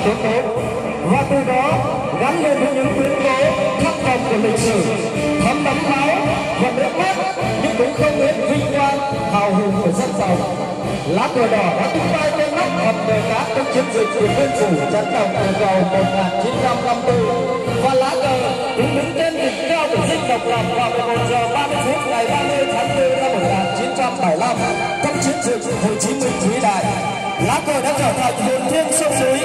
tuyến phố và từ đó gắn lên với những tuyến phố khắc vòng của lịch sử, thấm đẫm máu và nước mắt nhưng cũng không hết vinh quang hào hùng của dân tộc. Lá cờ đỏ đã tung bay trên nóc hầm đồi cát trong chiến dịch Điện Biên Phủ chấn động từ cầu 1954 và lá cờ cũng đứng trên đỉnh cao của dinh độc lập vào 11 giờ 30 phút ngày 30 tháng 4 năm 1975 trong chiến dịch Hồ Chí Minh vĩ đại. Lá cờ đã trở thành hồn thiêng sông núi